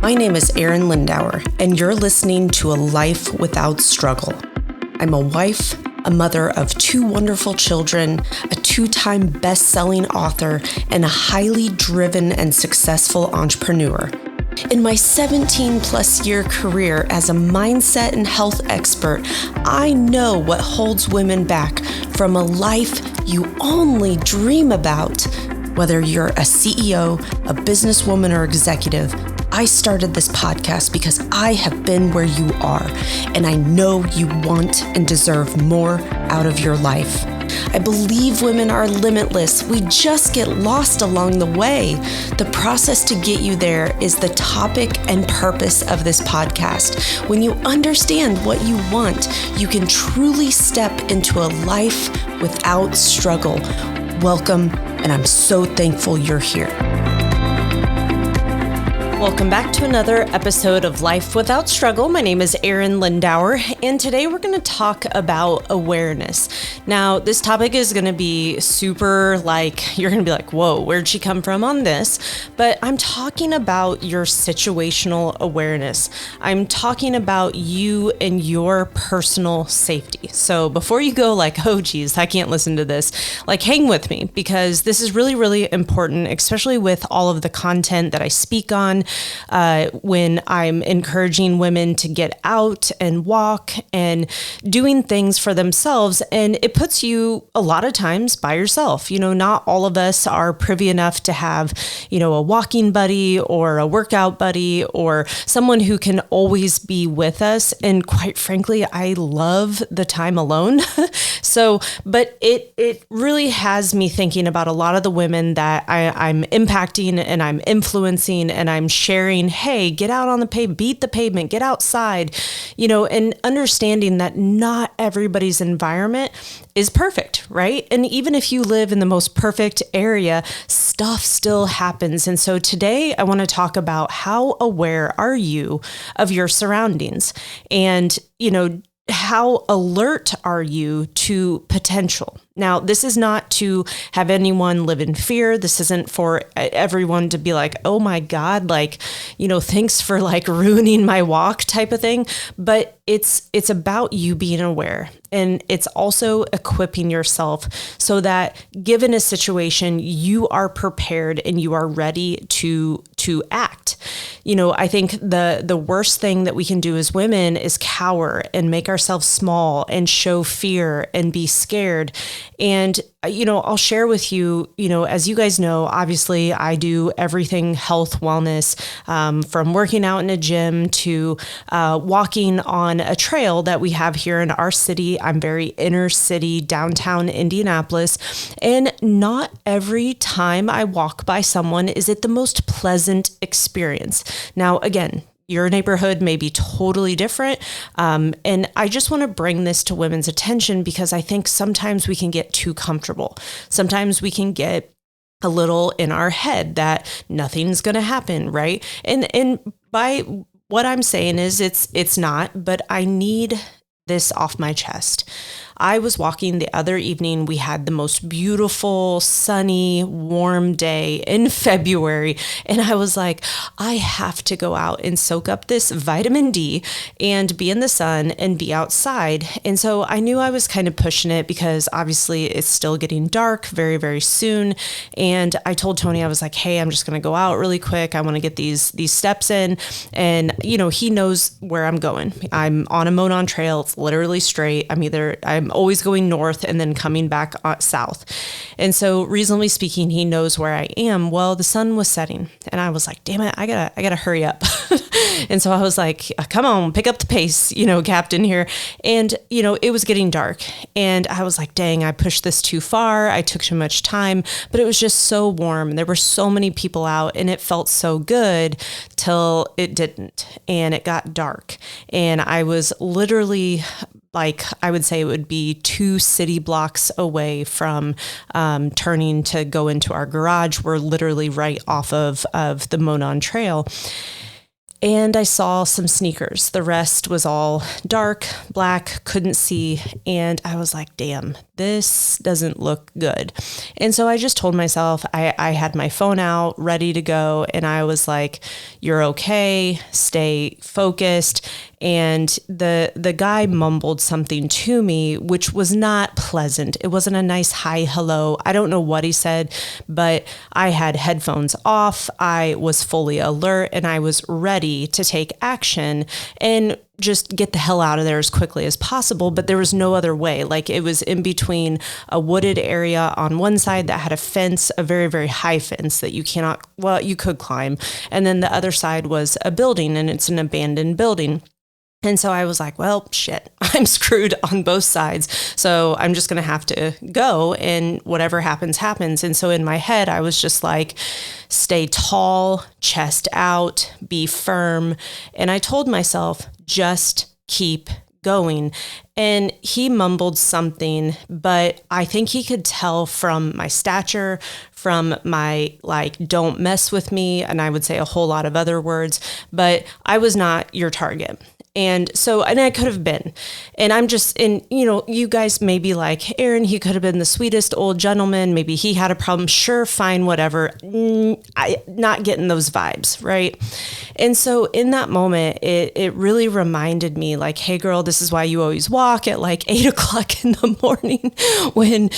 My name is Arin Lindauer, and you're listening to A Life Without Struggle. I'm a wife, a mother of 2 wonderful children, a 2-time best-selling author, and a highly driven and successful entrepreneur. In my 17-plus year career as a mindset and health expert, I know what holds women back from a life you only dream about. Whether you're a CEO, a businesswoman, or executive, I started this podcast because I have been where you are, and I know you want and deserve more out of your life. I believe women are limitless. We just get lost along the way. The process to get you there is the topic and purpose of this podcast. When you understand what you want, you can truly step into a life without struggle. Welcome, and I'm so thankful you're here. Welcome back to another episode of Life Without Struggle. My name is Arin Lindauer, and today we're going to talk about awareness. Now, this topic is going to be super you're going to be like, whoa, where'd she come from on this? But I'm talking about your situational awareness. I'm talking about you and your personal safety. So before you go oh geez, I can't listen to this, hang with me, because this is really, really important, especially with all of the content that I speak on. When I'm encouraging women to get out and walk and doing things for themselves. And it puts you a lot of times by yourself. Not all of us are privy enough to have, a walking buddy or a workout buddy or someone who can always be with us. And quite frankly, I love the time alone. But it really has me thinking about a lot of the women that I'm impacting and I'm influencing and I'm sharing, hey, get out on the pavement, beat the pavement, get outside, and understanding that not everybody's environment is perfect, right? And even if you live in the most perfect area, stuff still happens. And so today I want to talk about how aware are you of your surroundings and, how alert are you to potential? Now, this is not to have anyone live in fear. This isn't for everyone to be like, oh my God, thanks for ruining my walk type of thing. But it's about you being aware. And it's also equipping yourself so that given a situation, you are prepared and you are ready to act. I think the worst thing that we can do as women is cower and make ourselves small and show fear and be scared. And, I'll share with you, as you guys know, obviously I do everything health, wellness, from working out in a gym to walking on a trail that we have here in our city. I'm very inner city, downtown Indianapolis. And not every time I walk by someone is it the most pleasant experience. Now, again, your neighborhood may be totally different. And I just want to bring this to women's attention because I think sometimes we can get too comfortable. Sometimes we can get a little in our head that nothing's going to happen, right? And by what I'm saying is it's not, but I need this off my chest. I was walking the other evening. We had the most beautiful, sunny, warm day in February. And I was like, I have to go out and soak up this vitamin D and be in the sun and be outside. And so I knew I was kind of pushing it because obviously it's still getting dark very, very soon. And I told Tony, I was like, hey, I'm just going to go out really quick. I want to get these steps in. And, he knows where I'm going. I'm on a Monon trail. It's literally straight. I'm always going north and then coming back south. And so reasonably speaking, he knows where I am. Well, the sun was setting and I was like, damn it, I gotta hurry up. And so I was like, come on, pick up the pace, Captain here. And, it was getting dark and I was like, dang, I pushed this too far. I took too much time, but it was just so warm. There were so many people out and it felt so good till it didn't. And it got dark and I was literally I would say it would be 2 city blocks away from turning to go into our garage. We're literally right off of the Monon Trail. And I saw some sneakers. The rest was all dark, black, couldn't see. And I was like, damn, this doesn't look good. And so I just told myself, I had my phone out ready to go, and I was like, you're okay, stay focused. And the guy mumbled something to me, which was not pleasant. It wasn't a nice hi, hello. I don't know what he said, but I had headphones off. I was fully alert, and I was ready to take action and just get the hell out of there as quickly as possible. But there was no other way. Like, it was in between a wooded area on one side that had a fence, a very, very high fence that you cannot, well, you could climb. And then the other side was a building, and it's an abandoned building. And so I was like, well, shit, I'm screwed on both sides. So I'm just going to have to go, and whatever happens, happens. And so in my head, I was just like, stay tall, chest out, be firm. And I told myself, just keep going. And he mumbled something, but I think he could tell from my stature, from my like, don't mess with me. And I would say a whole lot of other words, but I was not your target. And so, and I could have been, and I'm just in, you guys may be like, Arin, he could have been the sweetest old gentleman. Maybe he had a problem. Sure, fine, whatever. Not getting those vibes, right? And so in that moment, it really reminded me like, hey girl, this is why you always walk at like 8 o'clock in the morning when,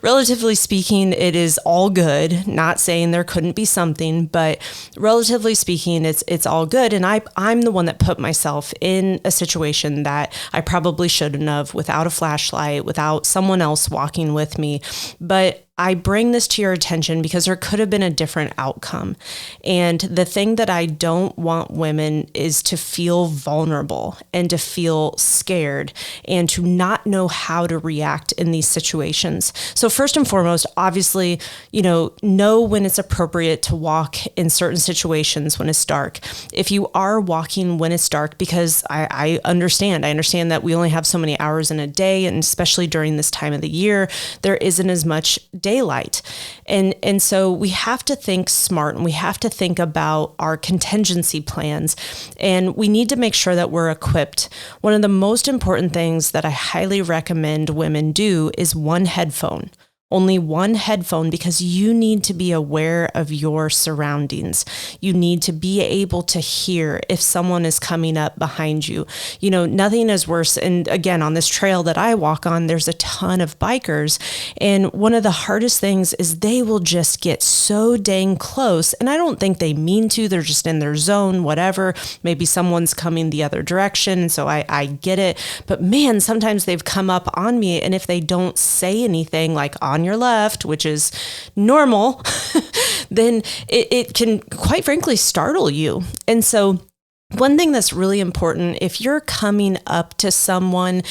relatively speaking, it is all good. Not saying there couldn't be something, but relatively speaking, it's all good. And I'm the one that put myself in a situation that I probably shouldn't have, without a flashlight, without someone else walking with me. But I bring this to your attention because there could have been a different outcome. And the thing that I don't want women is to feel vulnerable and to feel scared and to not know how to react in these situations. So first and foremost, obviously, know when it's appropriate to walk in certain situations when it's dark. If you are walking when it's dark, because I understand that we only have so many hours in a day, and especially during this time of the year, there isn't as much daylight. And so we have to think smart, and we have to think about our contingency plans, and we need to make sure that we're equipped. One of the most important things that I highly recommend women do is one headphone. Only one headphone, because you need to be aware of your surroundings. You need to be able to hear if someone is coming up behind you. Nothing is worse. And again, on this trail that I walk on, there's a ton of bikers. And one of the hardest things is they will just get so dang close. And I don't think they mean to. They're just in their zone, whatever. Maybe someone's coming the other direction. So I get it. But man, sometimes they've come up on me. And if they don't say anything like on your left, which is normal, then it can quite frankly startle you. And so one thing that's really important, if you're coming up to someone,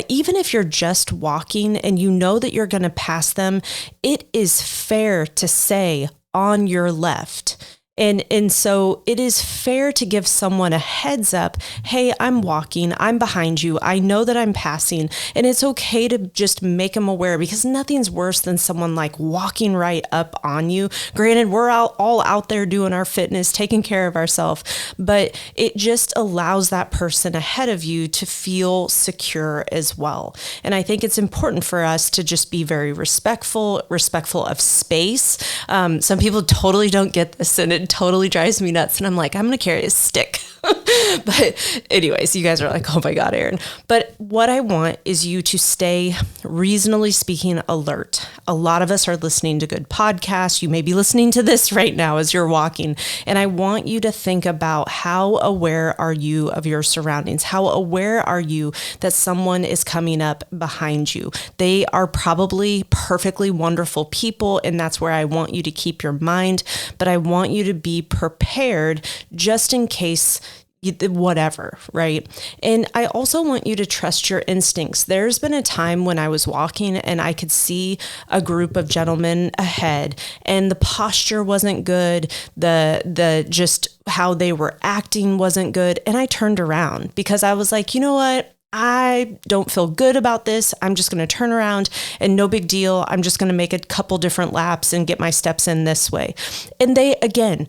even if you're just walking and you know that you're going to pass them, it is fair to say on your left. And so it is fair to give someone a heads up. Hey, I'm walking. I'm behind you. I know that I'm passing. And it's okay to just make them aware, because nothing's worse than someone like walking right up on you. Granted, we're all out there doing our fitness, taking care of ourselves, but it just allows that person ahead of you to feel secure as well. And I think it's important for us to just be very respectful of space. Some people totally don't get this, and it totally drives me nuts. And I'm like, I'm going to carry a stick. But anyways, you guys are like, oh my God, Arin. But what I want is you to stay, reasonably speaking, alert. A lot of us are listening to good podcasts. You may be listening to this right now as you're walking. And I want you to think about, how aware are you of your surroundings? How aware are you that someone is coming up behind you? They are probably perfectly wonderful people, and that's where I want you to keep your mind. But I want you to be prepared just in case whatever, right? And I also want you to trust your instincts. There's been a time when I was walking and I could see a group of gentlemen ahead, and the posture wasn't good. The just how they were acting wasn't good. And I turned around because I was like, you know what? I don't feel good about this. I'm just going to turn around, and no big deal. I'm just going to make a couple different laps and get my steps in this way. And they, again,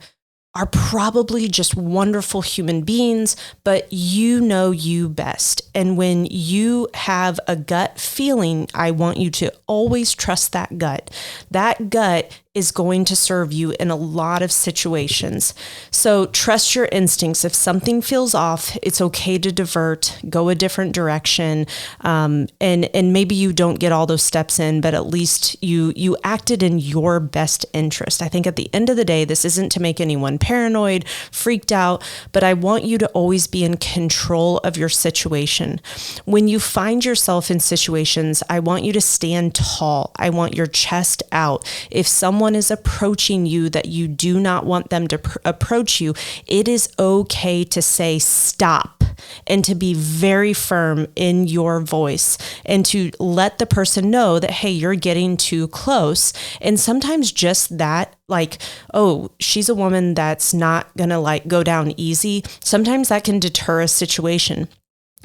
are probably just wonderful human beings, but you know you best. And when you have a gut feeling, I want you to always trust that gut. That gut is going to serve you in a lot of situations. So trust your instincts. If something feels off, it's okay to divert, go a different direction. And maybe you don't get all those steps in, but at least you acted in your best interest. I think at the end of the day, this isn't to make anyone paranoid, freaked out, but I want you to always be in control of your situation. When you find yourself in situations, I want you to stand tall. I want your chest out. If someone is approaching you that you do not want them to approach you, it is okay to say stop and to be very firm in your voice and to let the person know that, hey, you're getting too close. And sometimes just that, like, oh, she's a woman that's not gonna like go down easy. Sometimes that can deter a situation.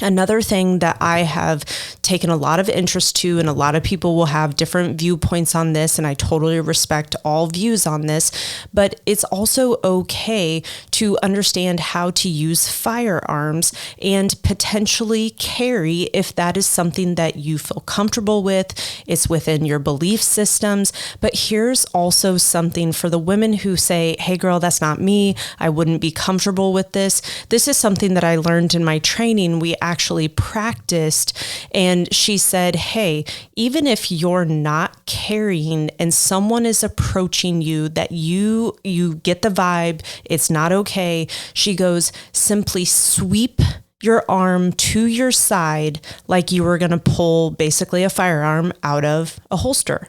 Another thing that I have taken a lot of interest to, and a lot of people will have different viewpoints on this, and I totally respect all views on this, but it's also okay to understand how to use firearms and potentially carry if that is something that you feel comfortable with, it's within your belief systems. But here's also something for the women who say, hey girl, that's not me. I wouldn't be comfortable with this. This is something that I learned in my training. We actually practiced, and she said, hey, even if you're not carrying and someone is approaching you that you get the vibe, it's not okay. She goes, simply sweep your arm to your side like you were going to pull basically a firearm out of a holster,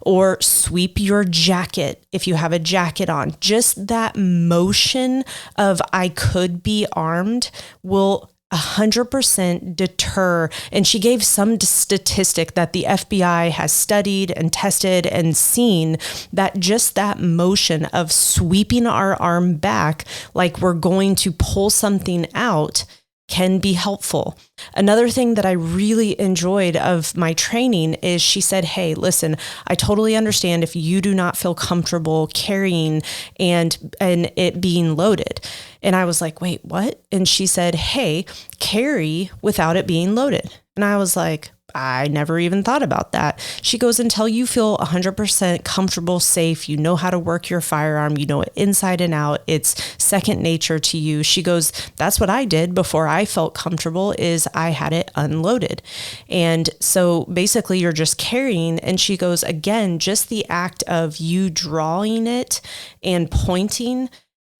or sweep your jacket if you have a jacket on. Just that motion of I could be armed will 100% deter. And she gave some statistic that the FBI has studied and tested and seen that just that motion of sweeping our arm back like we're going to pull something out can be helpful. Another thing that I really enjoyed of my training is she said, hey, listen, I totally understand if you do not feel comfortable carrying and it being loaded. And I was like, wait, what? And she said, hey, carry without it being loaded. And I was like, I never even thought about that. She goes, until you feel 100% comfortable, safe, you know how to work your firearm, you know it inside and out, it's second nature to you. She goes, that's what I did before I felt comfortable, is I had it unloaded. And so basically you're just carrying. And she goes, again, just the act of you drawing it and pointing,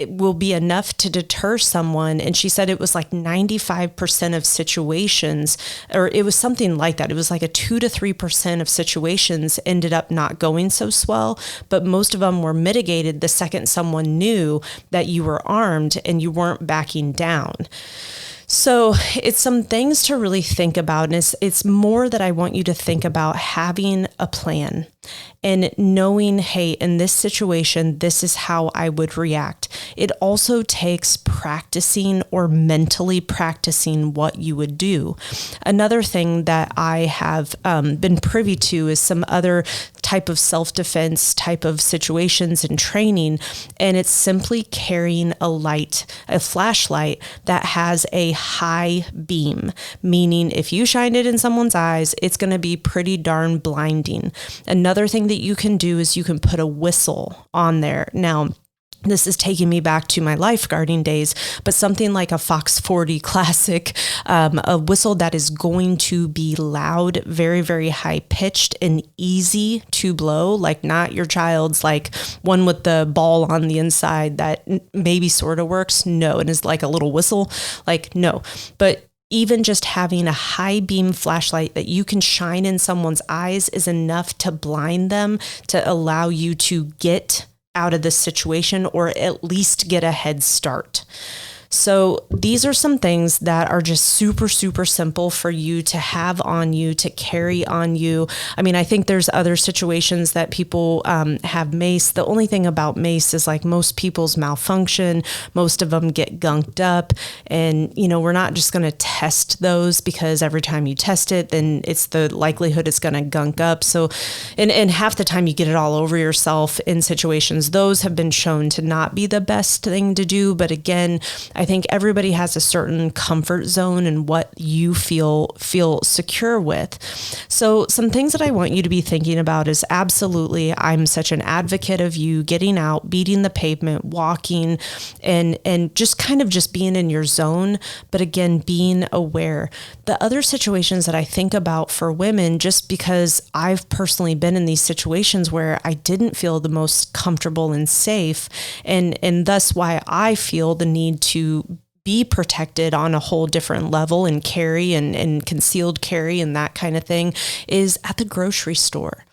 it will be enough to deter someone. And she said it was like 95% of situations, or it was something like that. It was like a 2 to 3% of situations ended up not going so swell, but most of them were mitigated the second someone knew that you were armed and you weren't backing down. So it's some things to really think about. And it's more that I want you to think about having a plan and knowing, hey, in this situation, this is how I would react. It also takes practicing or mentally practicing what you would do. Another thing that I have been privy to is some other type of self-defense type of situations and training. And it's simply carrying a flashlight that has a high beam, meaning if you shine it in someone's eyes, it's going to be pretty darn blinding. Another thing that you can do is you can put a whistle on there. Now, this is taking me back to my lifeguarding days, but something like a Fox 40 Classic, a whistle that is going to be loud, very, very high pitched and easy to blow, like not your child's like one with the ball on the inside that maybe sort of works. No, it is like a little whistle, like no, but even just having a high beam flashlight that you can shine in someone's eyes is enough to blind them, to allow you to get out of this situation or at least get a head start. So these are some things that are just super, super simple for you to have on you, to carry on you. I mean, I think there's other situations that people have mace. The only thing about mace is like most people's malfunction, most of them get gunked up. And, we're not just going to test those because every time you test it, then it's the likelihood it's going to gunk up. So, and half the time you get it all over yourself in situations. Those have been shown to not be the best thing to do. But again, I think everybody has a certain comfort zone and what you feel secure with. So some things that I want you to be thinking about is absolutely, I'm such an advocate of you getting out, beating the pavement, walking, and just kind of just being in your zone. But again, being aware. The other situations that I think about for women, just because I've personally been in these situations where I didn't feel the most comfortable and safe, and thus why I feel the need to be protected on a whole different level and carry and concealed carry and that kind of thing is at the grocery store.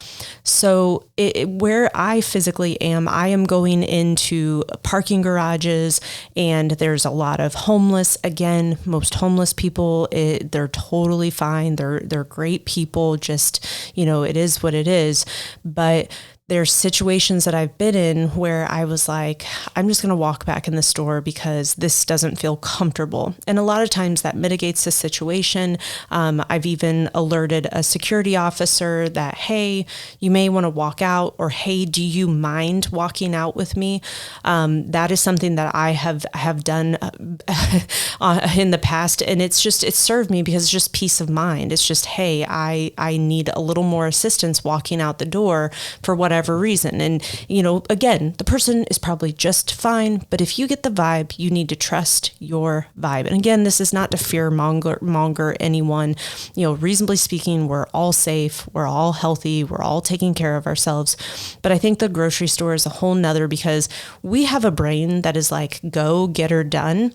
So where I physically am, I am going into parking garages and there's a lot of homeless. Again, most homeless people, they're totally fine. They're great people. Just, it is what it is. But there's situations that I've been in where I was like, I'm just going to walk back in the store because this doesn't feel comfortable. And a lot of times that mitigates the situation. I've even alerted a security officer that, hey, you may want to walk out, or hey, do you mind walking out with me? That is something that I have done in the past. And it's served me because it's just peace of mind. It's just, hey, I need a little more assistance walking out the door for whatever reason. And, again, the person is probably just fine, but if you get the vibe, you need to trust your vibe. And again, this is not to fear monger anyone. Reasonably speaking, we're all safe, we're all healthy, we're all taking care of ourselves. But I think the grocery store is a whole nother, because we have a brain that is like, go get her done.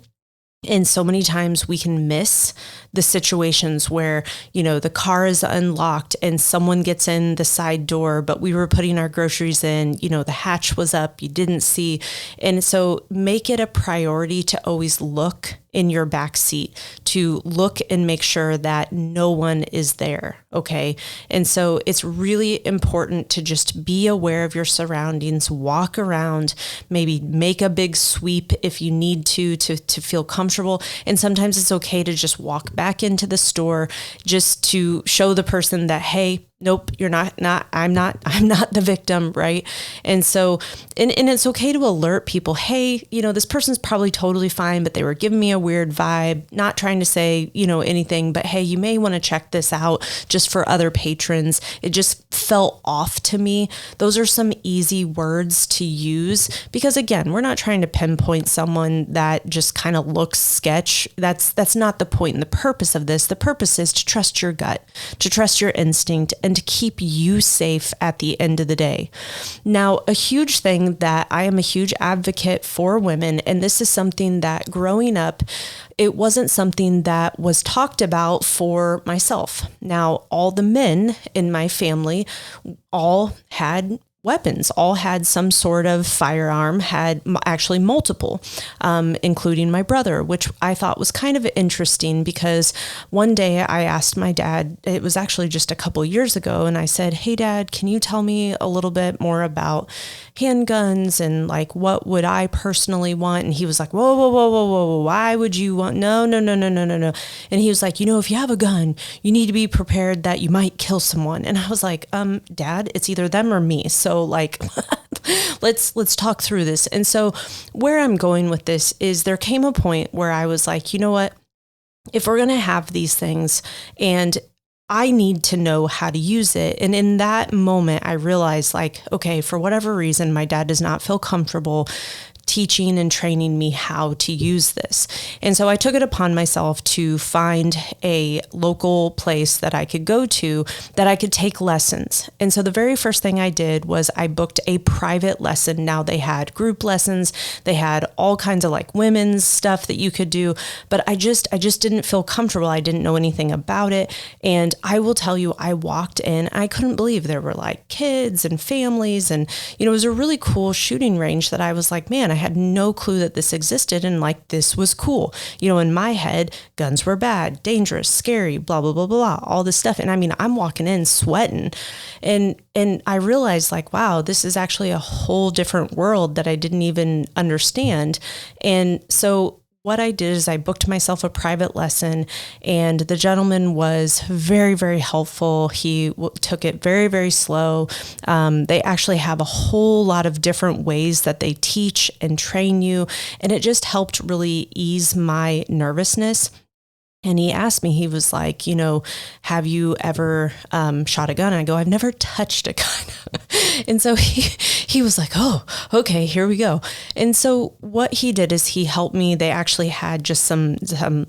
And so many times we can miss the situations where, the car is unlocked and someone gets in the side door, but we were putting our groceries in, the hatch was up, you didn't see. And so make it a priority to always look in your back seat, to look and make sure that no one is there. Okay. And so it's really important to just be aware of your surroundings, walk around, maybe make a big sweep if you need to feel comfortable. And sometimes it's okay to just walk back into the store just to show the person that, hey, nope, you're not, I'm not the victim, right? And so, and it's okay to alert people, hey, this person's probably totally fine, but they were giving me a weird vibe, not trying to say, anything, but hey, you may want to check this out just for other patrons. It just felt off to me. Those are some easy words to use, because again, we're not trying to pinpoint someone that just kind of looks sketch. That's not the point and the purpose of this. The purpose is to trust your gut, to trust your instinct, and to keep you safe at the end of the day. Now, a huge thing that I am a huge advocate for women, and this is something that growing up, it wasn't something that was talked about for myself. Now, all the men in my family all had weapons, all had some sort of firearm, had actually multiple, including my brother, which I thought was kind of interesting, because one day I asked my dad, it was actually just a couple years ago, and I said, hey Dad, can you tell me a little bit more about handguns and like what would I personally want? And he was like, whoa, why would you want? No. And he was like, if you have a gun, you need to be prepared that you might kill someone. And I was like, Dad, it's either them or me. So like, let's talk through this. And so where I'm going with this is there came a point where I was like, you know what, if we're going to have these things, and I need to know how to use it. And in that moment, I realized like, okay, for whatever reason, my dad does not feel comfortable teaching and training me how to use this. And so I took it upon myself to find a local place that I could go to that I could take lessons. And so the very first thing I did was I booked a private lesson. Now they had group lessons, they had all kinds of like women's stuff that you could do, but I just didn't feel comfortable. I didn't know anything about it. And I will tell you, I walked in, I couldn't believe there were like kids and families, and it was a really cool shooting range that I was like, man, I I had no clue that this existed. And like, this was cool. In my head, guns were bad, dangerous, scary, blah, blah, blah, blah, all this stuff. And I mean, I'm walking in sweating and I realized like, wow, this is actually a whole different world that I didn't even understand. And so what I did is I booked myself a private lesson, and the gentleman was very, very helpful. He took it very, very slow. They actually have a whole lot of different ways that they teach and train you, and it just helped really ease my nervousness. And he asked me, he was like, have you ever shot a gun? And I go, I've never touched a gun. And so he was like, oh, okay, here we go. And so what he did is he helped me. They actually had just some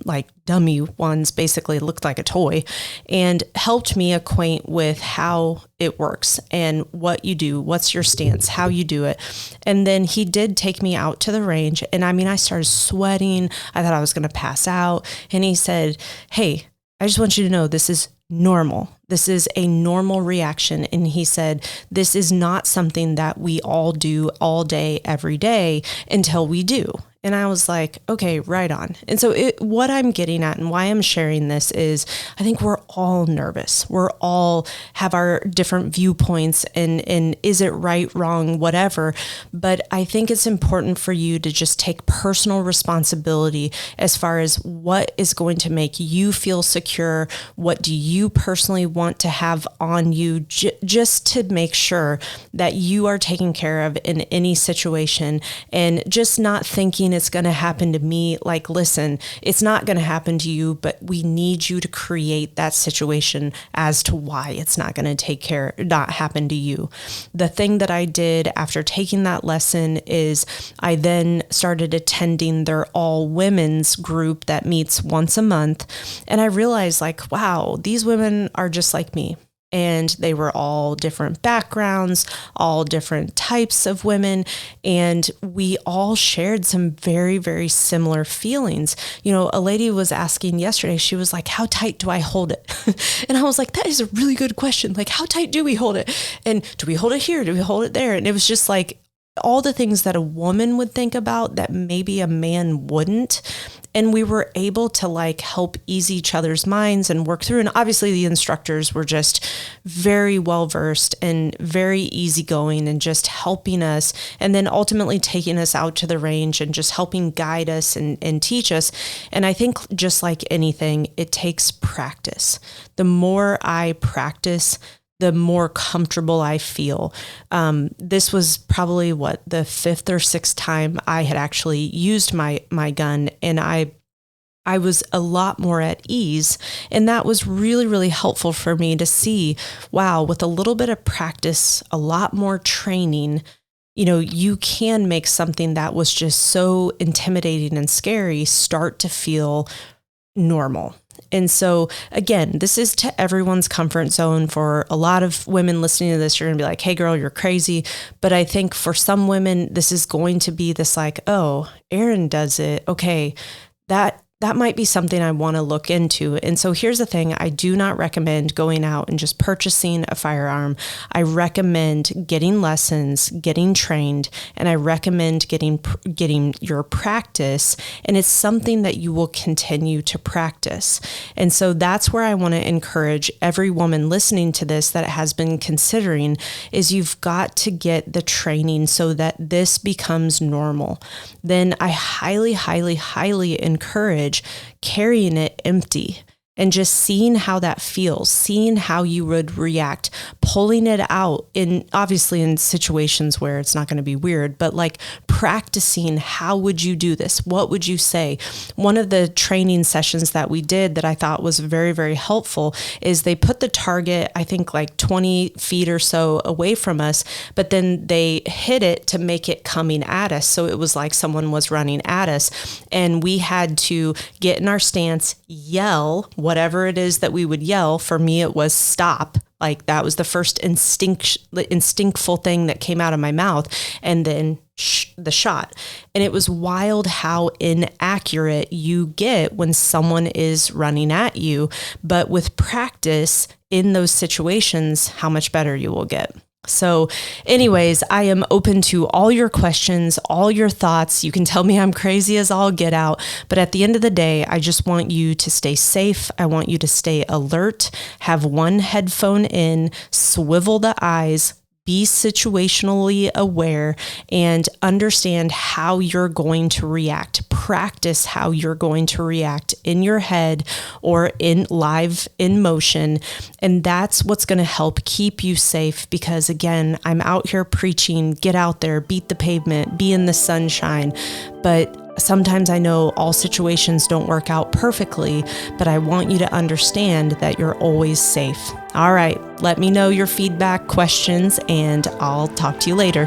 like dummy ones, basically looked like a toy, and helped me acquaint with how it works and what you do, what's your stance, how you do it. And then he did take me out to the range. And I mean, I started sweating. I thought I was going to pass out. And he said, hey, I just want you to know this is normal. This is a normal reaction. And he said, this is not something that we all do all day, every day until we do. And I was like, okay, right on. And so what I'm getting at and why I'm sharing this is I think we're all nervous. We're all have our different viewpoints and is it right, wrong, whatever. But I think it's important for you to just take personal responsibility as far as what is going to make you feel secure. What do you personally want to have on you just to make sure that you are taken care of in any situation, and just not thinking it's going to happen to me. Like, listen, it's not going to happen to you, but we need you to create that situation as to why it's not going to not happen to you. The thing that I did after taking that lesson is I then started attending their all women's group that meets once a month. And I realized like, wow, these women are just like me. And they were all different backgrounds, all different types of women. And we all shared some very, very similar feelings. A lady was asking yesterday, she was like, how tight do I hold it? And I was like, that is a really good question. Like, how tight do we hold it? And do we hold it here? Do we hold it there? And it was just like all the things that a woman would think about that maybe a man wouldn't. And we were able to like help ease each other's minds and work through. And obviously the instructors were just very well versed and very easygoing and just helping us, and then ultimately taking us out to the range and just helping guide us and teach us. And I think just like anything, it takes practice. The more I practice, the more comfortable I feel. This was probably the fifth or sixth time I had actually used my gun, and I was a lot more at ease. And that was really, really helpful for me to see, wow, with a little bit of practice, a lot more training, you can make something that was just so intimidating and scary start to feel normal. And so again, this is to everyone's comfort zone. For a lot of women listening to this, you're going to be like, hey girl, you're crazy. But I think for some women, this is going to be this like, oh, Arin does it. Okay, that might be something I want to look into. And so here's the thing. I do not recommend going out and just purchasing a firearm. I recommend getting lessons, getting trained, and I recommend getting your practice. And it's something that you will continue to practice. And so that's where I want to encourage every woman listening to this that has been considering is you've got to get the training so that this becomes normal. Then I highly, highly, highly encourage carrying it empty and just seeing how that feels, seeing how you would react, pulling it out obviously in situations where it's not going to be weird, but like practicing, how would you do this? What would you say? One of the training sessions that we did that I thought was very, very helpful is they put the target, I think like 20 feet or so away from us, but then they hit it to make it coming at us. So it was like someone was running at us, and we had to get in our stance, yell, whatever it is that we would yell. For me, it was stop. Like that was the first instinctful thing that came out of my mouth, and then the shot. And it was wild how inaccurate you get when someone is running at you. But with practice in those situations, how much better you will get. So anyways, I am open to all your questions, all your thoughts. You can tell me I'm crazy as all get out, but at the end of the day, I just want you to stay safe. I want you to stay alert, have one headphone in, swivel the eyes, be situationally aware, and understand how you're going to react. Practice how you're going to react in your head or in live in motion. And that's what's going to help keep you safe, because again, I'm out here preaching, get out there, beat the pavement, be in the sunshine. But sometimes I know all situations don't work out perfectly, but I want you to understand that you're always safe. All right, let me know your feedback, questions, and I'll talk to you later.